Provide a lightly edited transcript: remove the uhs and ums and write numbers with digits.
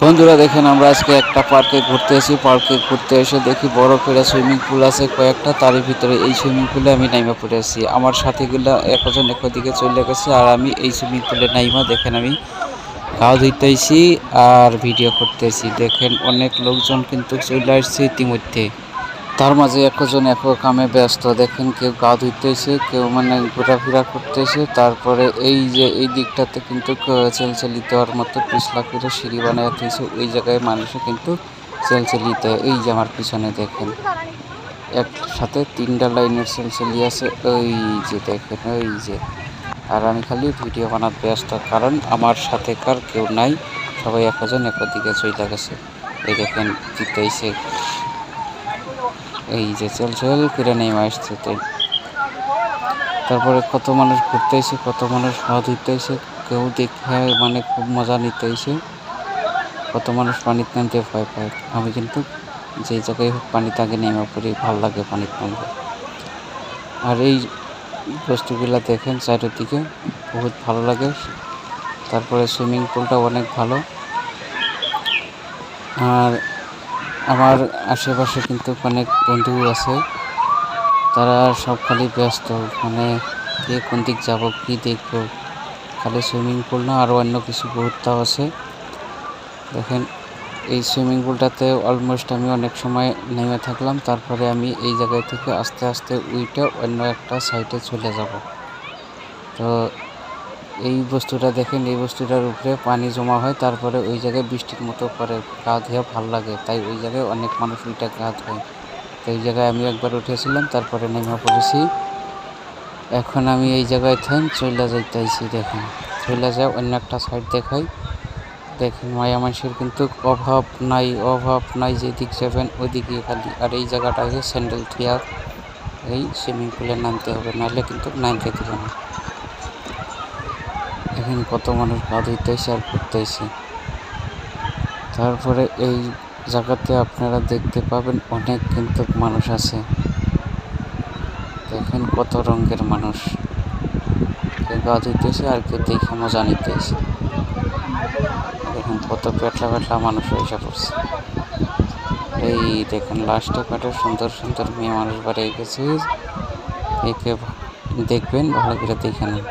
বন্ধুরা দেখেন আমরা আজকে একটা পার্কে ঘুরতে এসে দেখি বড় করে সুইমিং পুল আছে কয়েকটা, তারই ভিতরে এই সুইমিং পুলে আমি নাইমা পড়ে আছি। আমার সাথীগুলা একজন একদিকে চলে গেছে আর আমি এই সুইমিং পুলে নাইমা দেখেন আমি গা ধুইতেছি আর ভিডিও করতেছি। দেখেন অনেক লোকজন কিন্তু চলে আসছে ইতিমধ্যে, তার মাঝে একজন এক কামে ব্যস্ত। দেখেন কেউ গা ধুইতেছে, কেউ মানে ঘোরাফেরা করতেছে। তারপরে এই যে এই দিকটাতে কিন্তু চেলচেলি দেওয়ার মতো পিছলা করে সিঁড়ি বানায় দিয়েছে, ওই জায়গায় মানুষে কিন্তু চেলচেলি দেয়। এই যে আমার পিছনে দেখেন একসাথে 3টা লাইনের চেলচেলি আছে, ওই যে দেখেন ওই যে। আর আমি খালি ভিডিও বানাতে ব্যস্ত, কারণ আমার সাথে কার কেউ নাই, সবাই একজন একদিকে চলে গেছে। এই দেখেন জিতাইছে, এই যে চল করে নেমে আসছে। তারপরে কত মানুষ ঘুরতে এসে, কত মানুষ হাত ধুইতে এসে, কেউ দেখে মানে খুব মজা নিতে এসে, কত মানুষ পানিতে নামতে ভয় পায়। আমি কিন্তু যে জায়গায় হোক পানিতে আগে নেমে পড়ি, ভালো লাগে পানিতে নামতে। আর এই বস্তুগুলা দেখেন চারিদিকে বহুত ভালো লাগে। তারপরে সুইমিং পুলটা অনেক ভালো। আর আমার আশেপাশে কিন্তু অনেক বন্ধু আছে, তারা সব খালি ব্যস্ত, মানে কে কোন দিক যাব, কি দেখব। খালি সুইমিং পুল না, আরও অন্য কিছু বহুতটাও আছে। দেখেন এই সুইমিং পুলটাতে অলমোস্ট আমি অনেক সময় নেমে থাকলাম। তারপরে আমি এই জায়গায় থেকে আস্তে আস্তে উইটা অন্য একটা সাইডে চলে যাব। তো এই বস্তুটা দেখেন, এই বস্তুটার উপরে পানি জমা হয়, তারপরে ওই জায়গায় বৃষ্টির মতো করে গা ধুয়ে ভালো লাগে, তাই ওই জায়গায় অনেক মানুষ ওইটা গা ধোয়। তো এই জায়গায় আমি একবার উঠেছিলাম, তারপরে নেমে পড়েছি। এখন আমি এই জায়গায় চলে যাইতেছি। দেখেন চলে যায় অন্য একটা সাইড দেখাই। দেখেন মায়া মানুষের কিন্তু অভাব নাই, যেদিক যাবেন ওইদিকে খালি। আর এই জায়গাটাকে স্যান্ডেল থিয়া এই সুইমিং পুলে নামতে হবে, নাহলে কিন্তু নামতে দেবে না। এখানে কত মানুষ গা ধুইতেছে আর ঘুরতেছে। তারপরে এই জায়গাতে আপনারা দেখতে পাবেন অনেক কিন্তু মানুষ আছে। দেখেন কত রঙের মানুষ, কেউ গা ধুইতেছে আর কেউ দেখে মজা নিতেছে। দেখেন কত পেটলা মানুষ এসে পড়ছে। এই দেখেন লাস্টে কত সুন্দর সুন্দর মেয়ে মানুষ বাড়িয়ে গেছে, একে দেখবেন ভালো করে দেখে নেন।